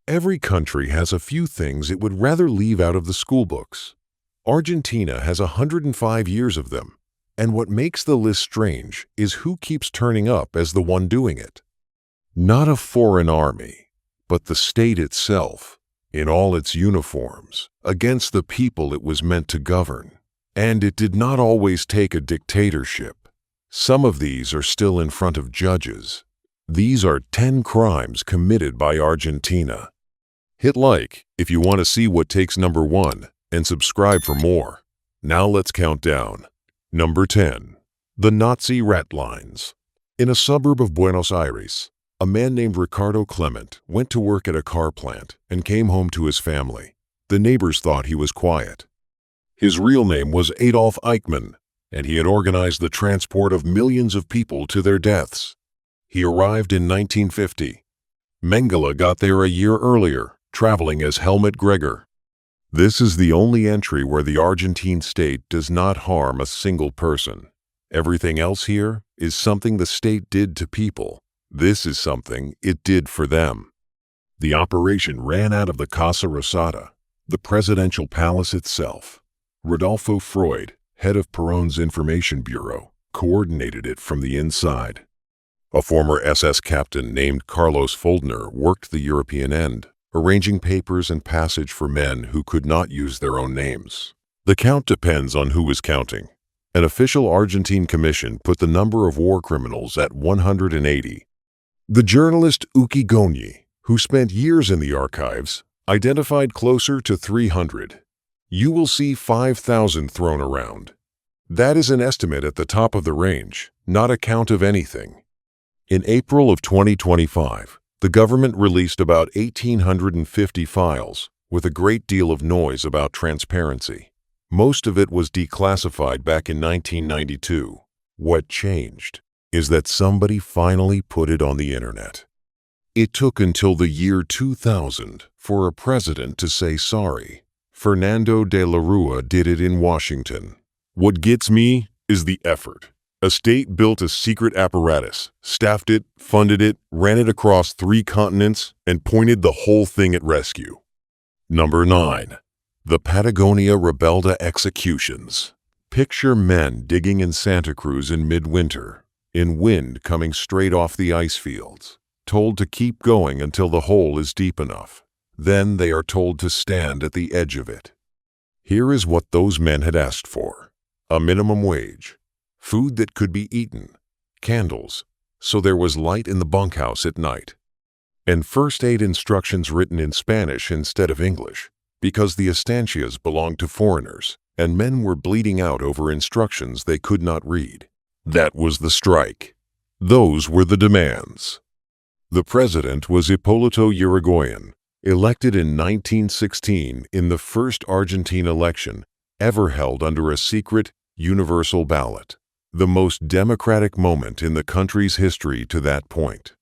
Every country has a few things it would rather leave out of the school books. Argentina has 105 years of them, and what makes the list strange is who keeps turning up as the one doing it. Not a foreign army, but the state itself, in all its uniforms, against the people it was meant to govern. And it did not always take a dictatorship. Some of these are still in front of judges. These are 10 crimes committed by Argentina. Hit like if you want to see what takes number 1, and subscribe for more. Now let's count down. Number 10. The Nazi rat lines. In a suburb of Buenos Aires, a man named Ricardo Clement went to work at a car plant and came home to his family. The neighbors thought he was quiet. His real name was Adolf Eichmann, and he had organized the transport of millions of people to their deaths. He arrived in 1950. Mengele got there a year earlier, traveling as Helmut Gregor. This is the only entry where the Argentine state does not harm a single person. Everything else here is something the state did to people. This is something it did for them. The operation ran out of the Casa Rosada, the presidential palace itself. Rodolfo Freud, head of Perón's Information Bureau, coordinated it from the inside. A former SS captain named Carlos Foldner worked the European end, arranging papers and passage for men who could not use their own names. The count depends on who is counting. An official Argentine commission put the number of war criminals at 180. The journalist Uki Gonyi, who spent years in the archives, identified closer to 300. You will see 5,000 thrown around. That is an estimate at the top of the range, not a count of anything. In April of 2025, the government released about 1,850 files, with a great deal of noise about transparency. Most of it was declassified back in 1992. What changed is that somebody finally put it on the internet. It took until the year 2000 for a president to say sorry. Fernando de la Rúa did it in Washington. What gets me is the effort. A state built a secret apparatus, staffed it, funded it, ran it across 3 continents, and pointed the whole thing at rescue. Number 9. The Patagonia Rebelde executions. Picture men digging in Santa Cruz in midwinter, in wind coming straight off the ice fields, told to keep going until the hole is deep enough. Then they are told to stand at the edge of it. Here is what those men had asked for: a minimum wage, food that could be eaten, candles, so there was light in the bunkhouse at night, and first aid instructions written in Spanish instead of English, because the estancias belonged to foreigners, and men were bleeding out over instructions they could not read. That was the strike. Those were the demands. The president was Hipólito Yrigoyen, elected in 1916 in the first Argentine election ever held under a secret, universal ballot, the most democratic moment in the country's history to that point.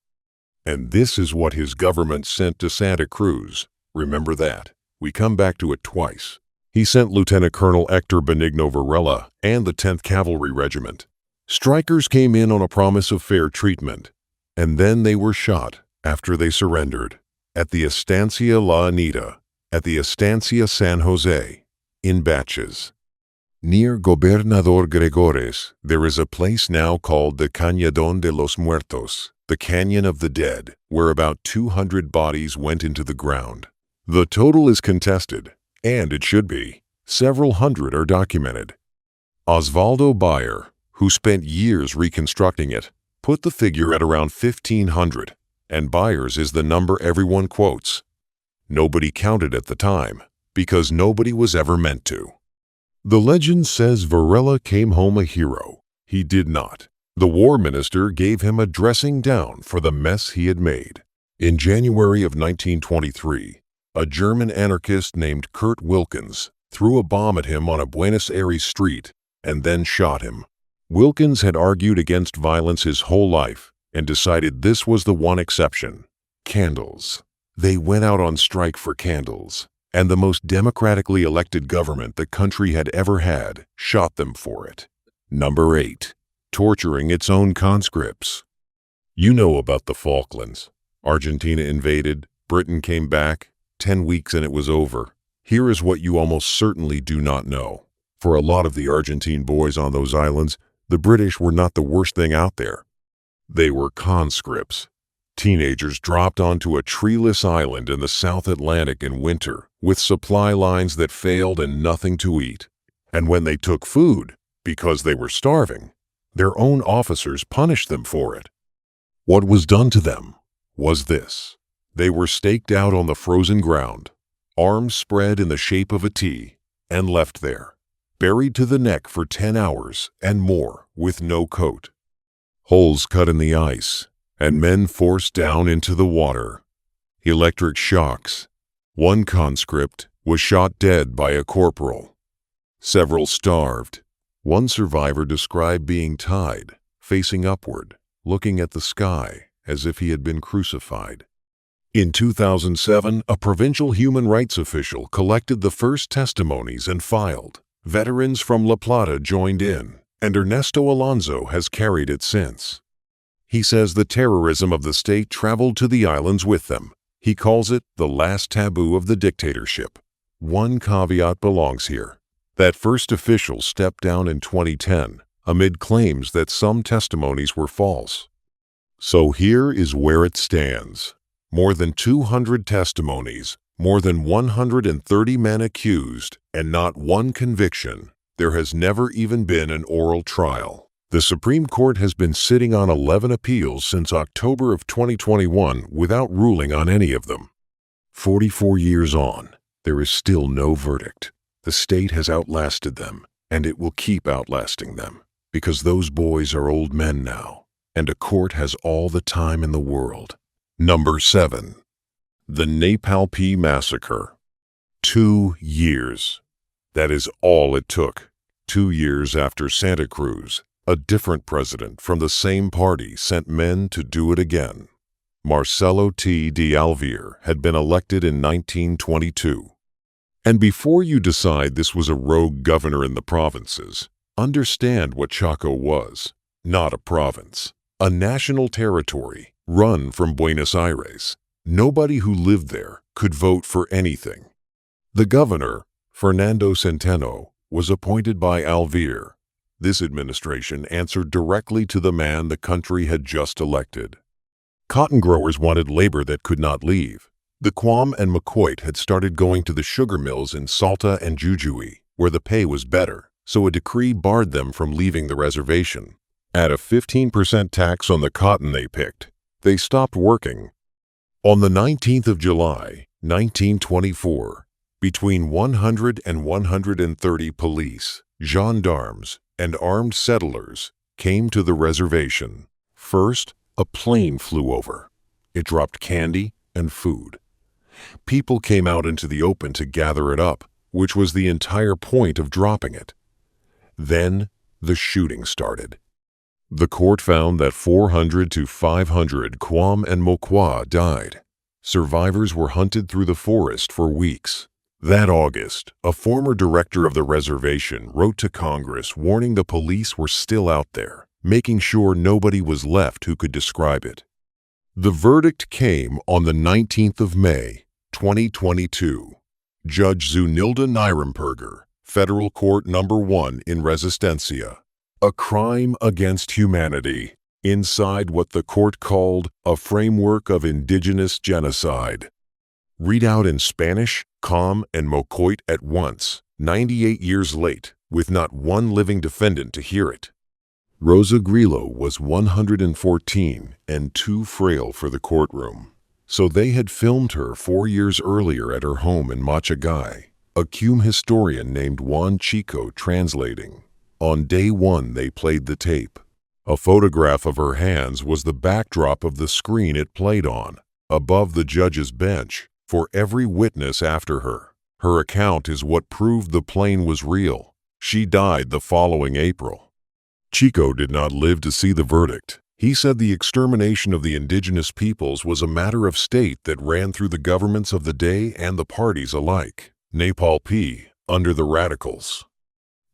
And this is what his government sent to Santa Cruz. Remember that. We come back to it twice. He sent Lieutenant Colonel Hector Benigno Varela and the 10th Cavalry Regiment. Strikers came in on a promise of fair treatment, and then they were shot after they surrendered. At the Estancia La Anita, at the Estancia San Jose, in batches. Near Gobernador Gregores, there is a place now called the Cañadón de los Muertos, the Canyon of the Dead, where about 200 bodies went into the ground. The total is contested, and it should be. Several hundred are documented. Osvaldo Bayer, who spent years reconstructing it, put the figure at around 1,500. And Byers is the number everyone quotes. Nobody counted at the time, because nobody was ever meant to. The legend says Varela came home a hero. He did not. The war minister gave him a dressing down for the mess he had made. In January of 1923, a German anarchist named Kurt Wilkins threw a bomb at him on a Buenos Aires street and then shot him. Wilkins had argued against violence his whole life, and decided this was the one exception: candles. They went out on strike for candles, and the most democratically elected government the country had ever had shot them for it. Number 8. Torturing its own conscripts. You know about the Falklands. Argentina invaded, Britain came back, 10 weeks and it was over. Here is what you almost certainly do not know. For a lot of the Argentine boys on those islands, the British were not the worst thing out there. They were conscripts. Teenagers dropped onto a treeless island in the South Atlantic in winter, with supply lines that failed and nothing to eat. And when they took food, because they were starving, their own officers punished them for it. What was done to them was this. They were staked out on the frozen ground, arms spread in the shape of a T, and left there, buried to the neck for 10 hours and more with no coat. Holes cut in the ice, and men forced down into the water. Electric shocks. One conscript was shot dead by a corporal. Several starved. One survivor described being tied, facing upward, looking at the sky as if he had been crucified. In 2007, a provincial human rights official collected the first testimonies and filed. Veterans from La Plata joined in, and Ernesto Alonso has carried it since. He says the terrorism of the state traveled to the islands with them. He calls it the last taboo of the dictatorship. One caveat belongs here. That first official stepped down in 2010, amid claims that some testimonies were false. So here is where it stands. More than 200 testimonies, more than 130 men accused, and not one conviction. There has never even been an oral trial. The Supreme Court has been sitting on 11 appeals since October of 2021 without ruling on any of them. 44 years on, there is still no verdict. The state has outlasted them, and it will keep outlasting them, because those boys are old men now, and a court has all the time in the world. Number 7. The Naipalpi Massacre. 2 years. That is all it took. 2 years after Santa Cruz, a different president from the same party sent men to do it again. Marcelo T. de Alvear had been elected in 1922. And before you decide this was a rogue governor in the provinces, understand what Chaco was. Not a province. A national territory, run from Buenos Aires. Nobody who lived there could vote for anything. The governor, Fernando Centeno, was appointed by Alvear. This administration answered directly to the man the country had just elected. Cotton growers wanted labor that could not leave. The Quam and Macoit had started going to the sugar mills in Salta and Jujuy, where the pay was better, so a decree barred them from leaving the reservation. Add a 15% tax on the cotton they picked. They stopped working. On the 19th of July, 1924, between 100 and 130 police, gendarmes, and armed settlers came to the reservation. First, a plane flew over. It dropped candy and food. People came out into the open to gather it up, which was the entire point of dropping it. Then, the shooting started. The court found that 400 to 500 Quam and Moqua died. Survivors were hunted through the forest for weeks. That August, a former director of the reservation wrote to Congress warning the police were still out there, making sure nobody was left who could describe it. The verdict came on the 19th of May, 2022. Judge Zunilda Nirenberger, Federal Court No. 1 in Resistencia. A crime against humanity, inside what the court called a framework of indigenous genocide. Read out in Spanish, Quam and Mocoit at once, 98 years late, with not one living defendant to hear it. Rosa Grillo was 114 and too frail for the courtroom, so they had filmed her 4 years earlier at her home in Machagay, a Cum historian named Juan Chico translating. On day 1 they played the tape. A photograph of her hands was the backdrop of the screen it played on, above the judge's bench, for every witness after her. Her account is what proved the plane was real. She died the following April. Chico did not live to see the verdict. He said the extermination of the indigenous peoples was a matter of state that ran through the governments of the day and the parties alike. Naipalpi, under the radicals.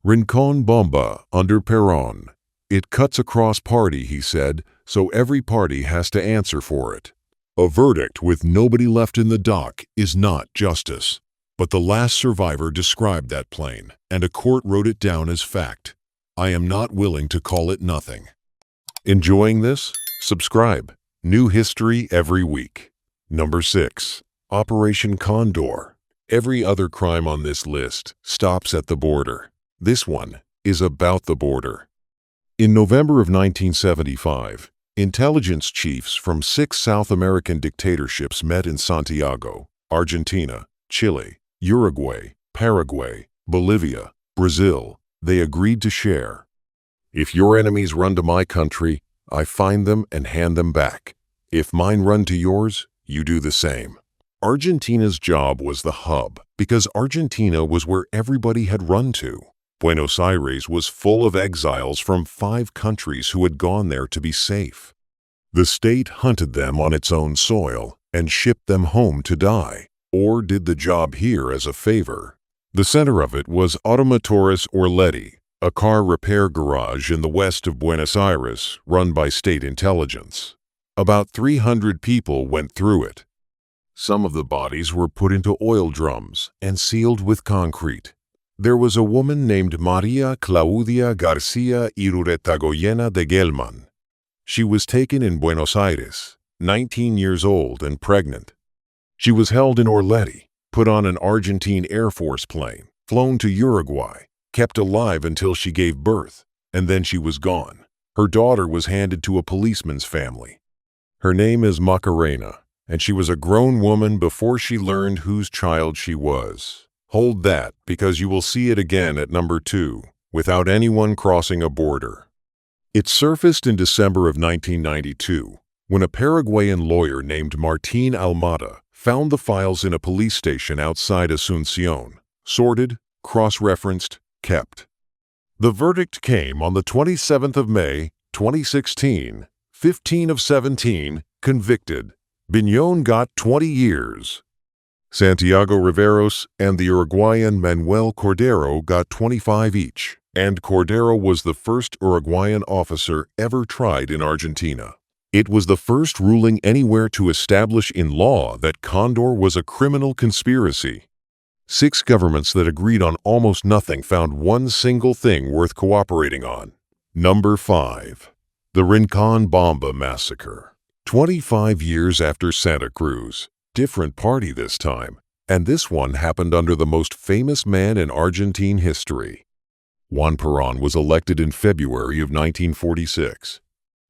Rincon Bomba, under Perón. It cuts across party, he said, so every party has to answer for it. A verdict with nobody left in the dock is not justice. But the last survivor described that plane, and a court wrote it down as fact. I am not willing to call it nothing. Enjoying this? Subscribe. New history every week. Number 6. Operation Condor. Every other crime on this list stops at the border. This one is about the border. In November of 1975, intelligence chiefs from 6 South American dictatorships met in Santiago, Argentina, Chile, Uruguay, Paraguay, Bolivia, Brazil. They agreed to share. If your enemies run to my country, I find them and hand them back. If mine run to yours, you do the same. Argentina's job was the hub because Argentina was where everybody had run to. Buenos Aires was full of exiles from 5 countries who had gone there to be safe. The state hunted them on its own soil and shipped them home to die, or did the job here as a favor. The center of it was Automotores Orletti, a car repair garage in the west of Buenos Aires run by state intelligence. About 300 people went through it. Some of the bodies were put into oil drums and sealed with concrete. There was a woman named Maria Claudia Garcia Iruretagoyena de Gelman. She was taken in Buenos Aires, 19 years old and pregnant. She was held in Orletti, put on an Argentine Air Force plane, flown to Uruguay, kept alive until she gave birth, and then she was gone. Her daughter was handed to a policeman's family. Her name is Macarena, and she was a grown woman before she learned whose child she was. Hold that, because you will see it again at number 2, without anyone crossing a border. It surfaced in December of 1992, when a Paraguayan lawyer named Martín Almada found the files in a police station outside Asunción, sorted, cross-referenced, kept. The verdict came on the 27th of May, 2016, 15 of 17, convicted. Biñón got 20 years. Santiago Riveros and the Uruguayan Manuel Cordero got 25 each, and Cordero was the first Uruguayan officer ever tried in Argentina. It was the first ruling anywhere to establish in law that Condor was a criminal conspiracy. 6 governments that agreed on almost nothing found one single thing worth cooperating on. Number 5. The Rincon Bomba Massacre. 25 years after Santa Cruz. Different party this time, and this one happened under the most famous man in Argentine history. Juan Perón was elected in February of 1946.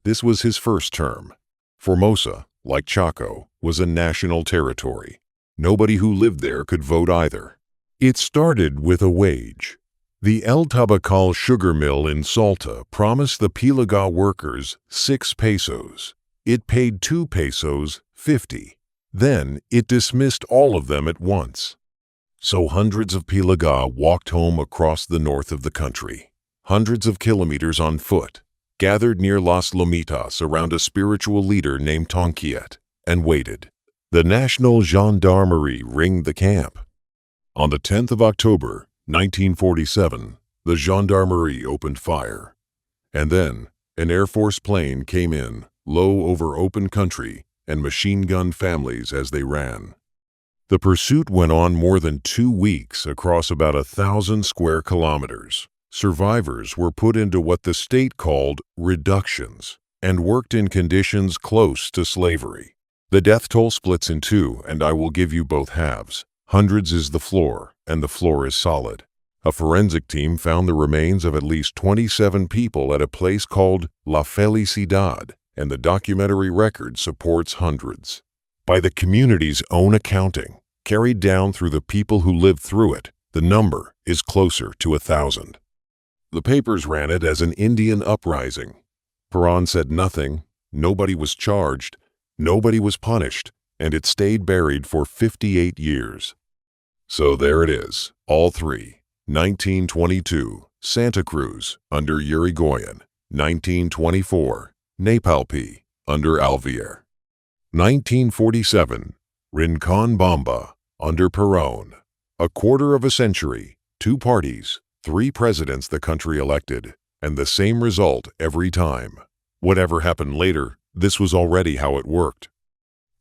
This was his first term. Formosa, like Chaco, was a national territory. Nobody who lived there could vote either. It started with a wage. The El Tabacal sugar mill in Salta promised the Pilaga workers 6 pesos. It paid 2 pesos, 50. Then it dismissed all of them at once. So hundreds of Pilaga walked home across the north of the country, hundreds of kilometers on foot, gathered near Las Lomitas around a spiritual leader named Conquest, and waited. The National Gendarmerie ringed the camp. On the 10th of October, 1947, the Gendarmerie opened fire. And then an Air Force plane came in, low over open country, and machine-gunned families as they ran. The pursuit went on more than 2 weeks across about 1,000 square kilometers. Survivors were put into what the state called reductions and worked in conditions close to slavery. The death toll splits in 2, and I will give you both halves. Hundreds is the floor, and the floor is solid. A forensic team found the remains of at least 27 people at a place called La Felicidad, and the documentary record supports hundreds. By the community's own accounting, carried down through the people who lived through it, the number is closer to 1,000. The papers ran it as an Indian uprising. Perón said nothing, nobody was charged, nobody was punished, and it stayed buried for 58 years. So there it is, all 3. 1922, Santa Cruz, under Irigoyen. 1924, Napalpí, under Alvear. 1947, Rincon Bomba, under Perón. A quarter of a century, 2 parties, 3 presidents the country elected, and the same result every time. Whatever happened later, this was already how it worked.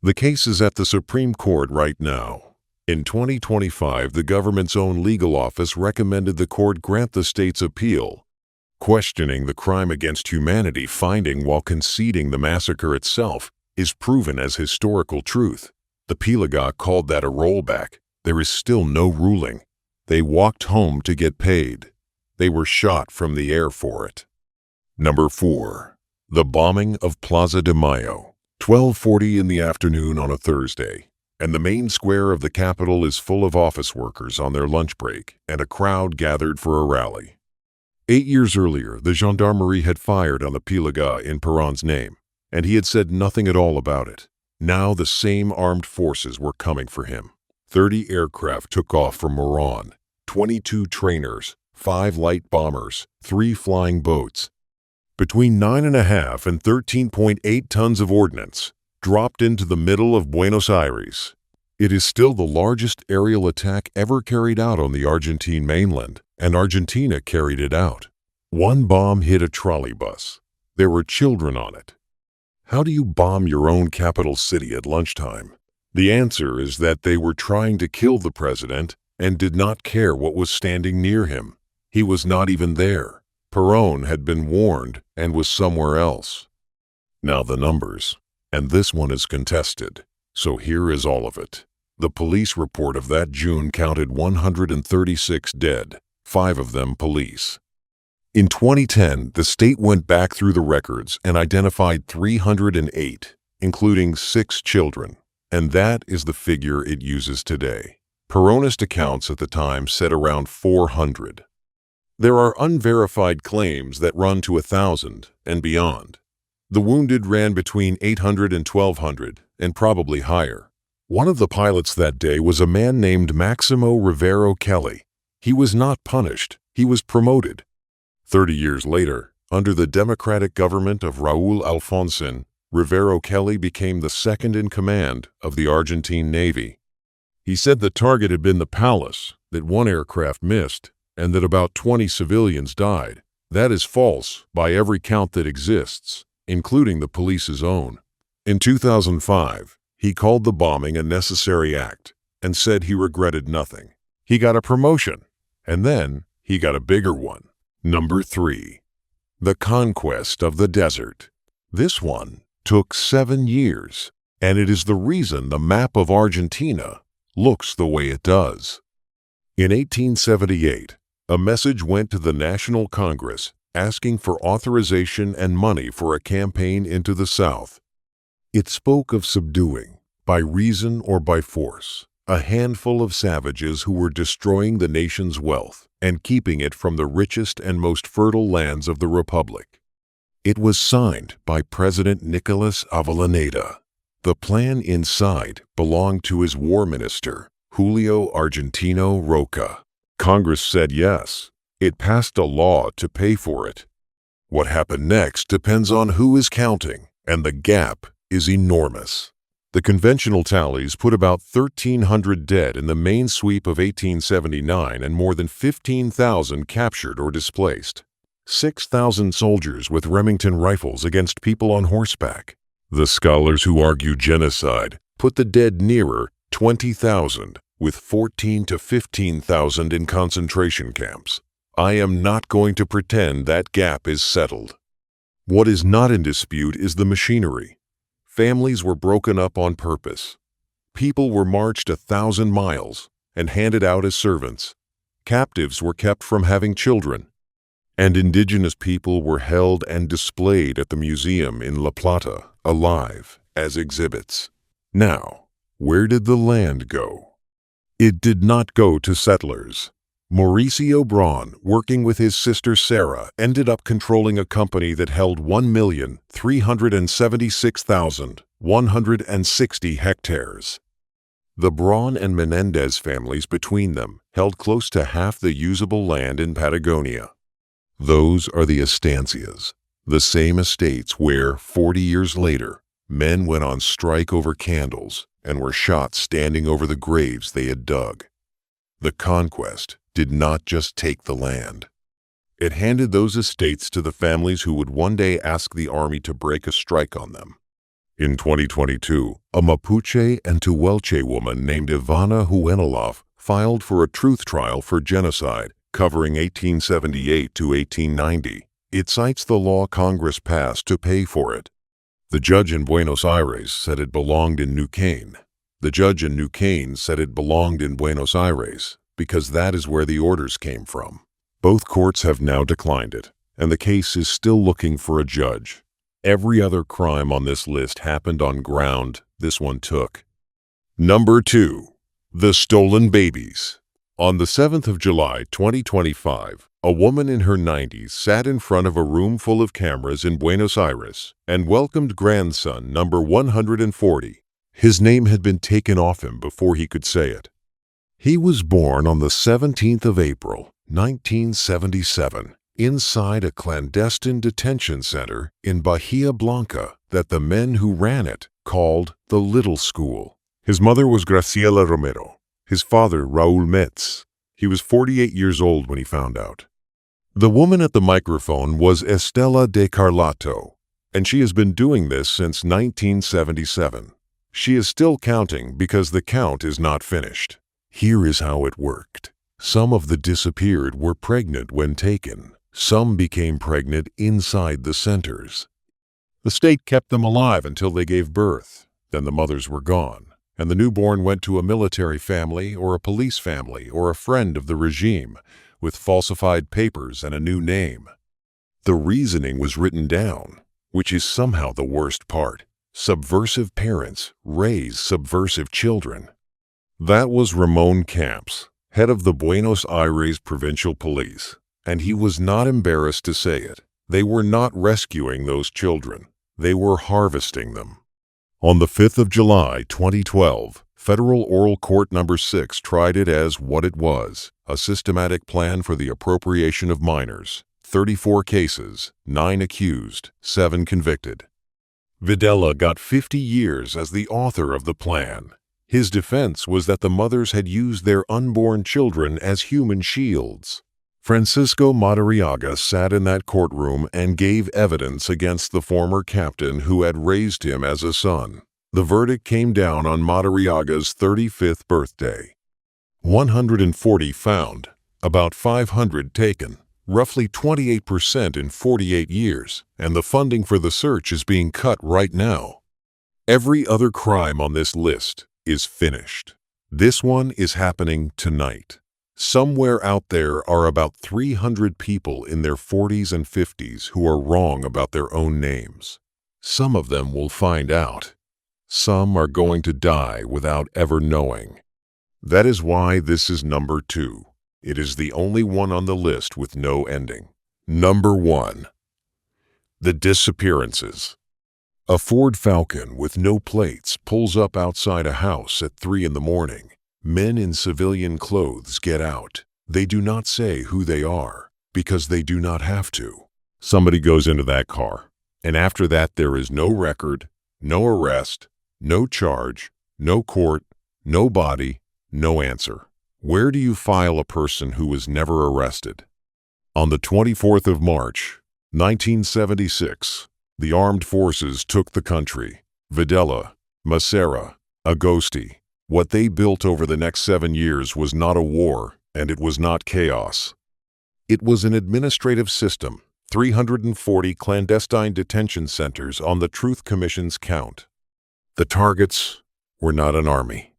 The case is at the Supreme Court right now. In 2025, the government's own legal office recommended the court grant the state's appeal, questioning the crime against humanity finding while conceding the massacre itself is proven as historical truth. The Pelaga called that a rollback. There is still no ruling. They walked home to get paid. They were shot from the air for it. Number 4. The bombing of Plaza de Mayo. 12:40 in the afternoon on a Thursday, and the main square of the capital is full of office workers on their lunch break and a crowd gathered for a rally. 8 years earlier, the gendarmerie had fired on the Pelaga in Perón's name, and he had said nothing at all about it. Now the same armed forces were coming for him. 30 aircraft took off from Morón, 22 trainers, 5 light bombers, 3 flying boats. Between 9.5 and 13.8 tons of ordnance dropped into the middle of Buenos Aires. It is still the largest aerial attack ever carried out on the Argentine mainland, and Argentina carried it out. One bomb hit a trolley bus. There were children on it. How do you bomb your own capital city at lunchtime? The answer is that they were trying to kill the president and did not care what was standing near him. He was not even there. Perón had been warned and was somewhere else. Now the numbers, and this one is contested, so here is all of it. The police report of that June counted 136 dead, 5 of them police. In 2010, the state went back through the records and identified 308, including 6 children, and that is the figure it uses today. Peronist accounts at the time said around 400. There are unverified claims that run to 1,000 and beyond. The wounded ran between 800 and 1,200, and probably higher. One of the pilots that day was a man named Maximo Rivero Kelly. He was not punished, he was promoted. 30 years later, under the democratic government of Raúl Alfonsín, Rivero Kelly became the second in command of the Argentine Navy. He said the target had been the palace, that one aircraft missed, and that about 20 civilians died. That is false by every count that exists, including the police's own. In 2005, he called the bombing a necessary act and said he regretted nothing. He got a promotion, and then he got a bigger one. Number 3. The Conquest of the Desert. This one took 7 years, and it is the reason the map of Argentina looks the way it does. In 1878, a message went to the National Congress asking for authorization and money for a campaign into the South. It spoke of subduing, by reason or by force, a handful of savages who were destroying the nation's wealth and keeping it from the richest and most fertile lands of the Republic. It was signed by President Nicolas Avellaneda. The plan inside belonged to his war minister, Julio Argentino Roca. Congress said yes. It passed a law to pay for it. What happened next depends on who is counting, and the gap is enormous. The conventional tallies put about 1,300 dead in the main sweep of 1879 and more than 15,000 captured or displaced. 6,000 soldiers with Remington rifles against people on horseback. The scholars who argue genocide put the dead nearer 20,000, with 14 to 15,000 in concentration camps. I am not going to pretend that gap is settled. What is not in dispute is the machinery. Families were broken up on purpose. People were marched 1,000 miles and handed out as servants. Captives were kept from having children. And indigenous people were held and displayed at the museum in La Plata, alive, as exhibits. Now, where did the land go? It did not go to settlers. Mauricio Braun, working with his sister Sarah, ended up controlling a company that held 1,376,160 hectares. The Braun and Menendez families between them held close to half the usable land in Patagonia. Those are the estancias, the same estates where, 40 years later, men went on strike over candles and were shot standing over the graves they had dug. The Conquest did not just take the land. It handed those estates to the families who would one day ask the army to break a strike on them. In 2022, a Mapuche and Tehuelche woman named Ivana Huenelov filed for a truth trial for genocide covering 1878 to 1890. It cites the law Congress passed to pay for it. The judge in Buenos Aires said it belonged in Neuquén. The judge in Neuquén said it belonged in Buenos Aires because that is where the orders came from. Both courts have now declined it, and the case is still looking for a judge. Every other crime on this list happened on ground this one took. Number 2. The Stolen Babies. On the 7th of July, 2025, a woman in her 90s sat in front of a room full of cameras in Buenos Aires and welcomed grandson number 140. His name had been taken off him before he could say it. He was born on the 17th of April, 1977, inside a clandestine detention center in Bahia Blanca that the men who ran it called the Little School. His mother was Graciela Romero, his father Raul Metz. He was 48 years old when he found out. The woman at the microphone was Estela de Carlato, and she has been doing this since 1977. She is still counting because the count is not finished. Here is how it worked. Some of the disappeared were pregnant when taken. Some became pregnant inside the centers. The state kept them alive until they gave birth. Then the mothers were gone, and the newborn went to a military family or a police family or a friend of the regime with falsified papers and a new name. The reasoning was written down, which is somehow the worst part. Subversive parents raise subversive children. That was Ramon Camps, head of the Buenos Aires Provincial Police, and he was not embarrassed to say it. They were not rescuing those children. They were harvesting them. On the 5th of July, 2012, Federal Oral Court No. 6 tried it as what it was, a systematic plan for the appropriation of minors. 34 cases, 9 accused, 7 convicted. Videla got 50 years as the author of the plan. His defense was that the mothers had used their unborn children as human shields. Francisco Madariaga sat in that courtroom and gave evidence against the former captain who had raised him as a son. The verdict came down on Madariaga's 35th birthday. 140 found, about 500 taken, roughly 28% in 48 years, and the funding for the search is being cut right now. Every other crime on this list is finished. This one is happening tonight. Somewhere out there are about 300 people in their 40s and 50s who are wrong about their own names. Some of them will find out. Some are going to die without ever knowing. That is why this is number 2. It is the only one on the list with no ending. Number 1. The disappearances. A Ford Falcon with no plates pulls up outside a house at 3 in the morning. Men in civilian clothes get out. They do not say who they are, because they do not have to. Somebody goes into that car, and after that there is no record, no arrest, no charge, no court, no body, no answer. Where do you file a person who was never arrested? On the 24th of March, 1976, the armed forces took the country. Videla, Massera, Agosti. What they built over the next 7 years was not a war, and it was not chaos. It was an administrative system, 340 clandestine detention centers on the Truth Commission's count. The targets were not an army.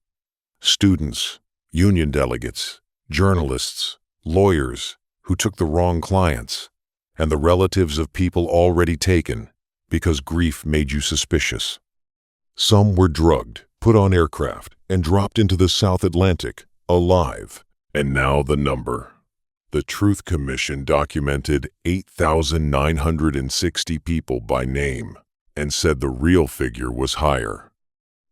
Students, union delegates, journalists, lawyers who took the wrong clients, and the relatives of people already taken because grief made you suspicious. Some were drugged, put on aircraft, and dropped into the South Atlantic, alive. And now the number. The Truth Commission documented 8,960 people by name and said the real figure was higher.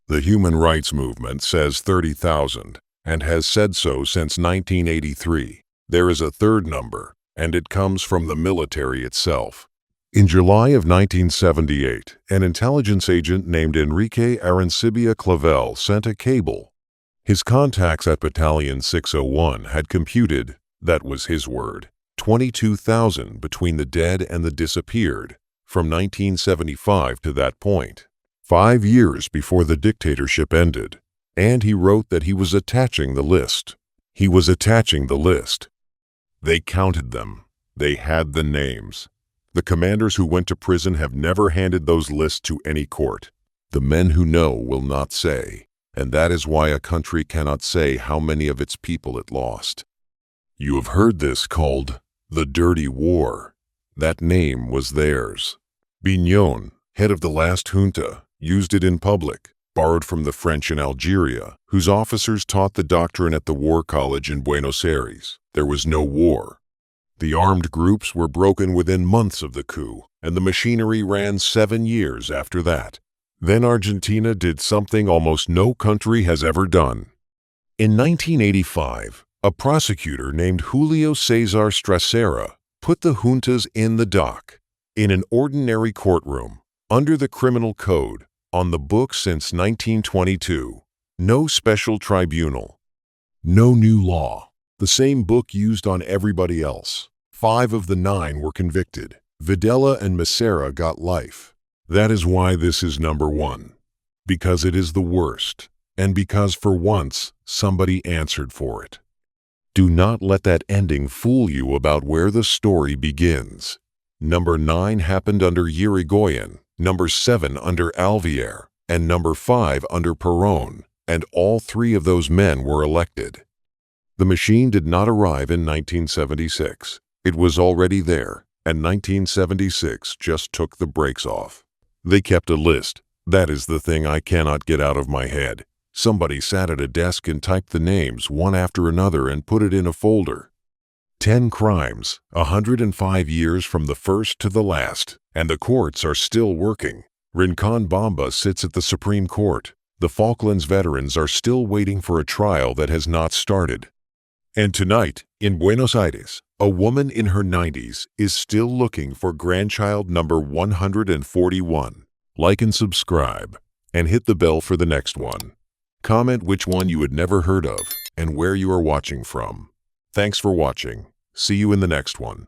The Human Rights Movement says 30,000 and has said so since 1983. There is a third number, and it comes from the military itself. In July of 1978, an intelligence agent named Enrique Arancibia Clavel sent a cable. His contacts at Battalion 601 had computed, that was his word, 22,000 between the dead and the disappeared, from 1975 to that point. 5 years before the dictatorship ended, and he wrote that he was attaching the list. He was attaching the list. They counted them. They had the names. The commanders who went to prison have never handed those lists to any court. The men who know will not say, and that is why a country cannot say how many of its people it lost. You have heard this called the Dirty War. That name was theirs. Bignon, head of the last junta, used it in public, borrowed from the French in Algeria, whose officers taught the doctrine at the War College in Buenos Aires. There was no war. The armed groups were broken within months of the coup, and the machinery ran 7 years after that. Then Argentina did something almost no country has ever done. In 1985, a prosecutor named Julio Cesar Stracera put the juntas in the dock, in an ordinary courtroom, under the criminal code, on the books since 1922. No special tribunal. No new law. The same book used on everybody else. 5 of the 9 were convicted. Videla and Massera got life. That is why this is number 1. Because it is the worst, and because for once somebody answered for it. Do not let that ending fool you about where the story begins. Number 9 happened under Yrigoyen, number 7 under Alvear, and number 5 under Perón, and all 3 of those men were elected. The machine did not arrive in 1976. It was already there, and 1976 just took the brakes off. They kept a list. That is the thing I cannot get out of my head. Somebody sat at a desk and typed the names one after another and put it in a folder. 10 crimes, 105 years from the first to the last, and the courts are still working. Rincon Bamba sits at the Supreme Court. The Falklands veterans are still waiting for a trial that has not started. And tonight, in Buenos Aires, a woman in her 90s is still looking for grandchild number 141. Like and subscribe, and hit the bell for the next one. Comment which one you had never heard of and where you are watching from. Thanks for watching. See you in the next one.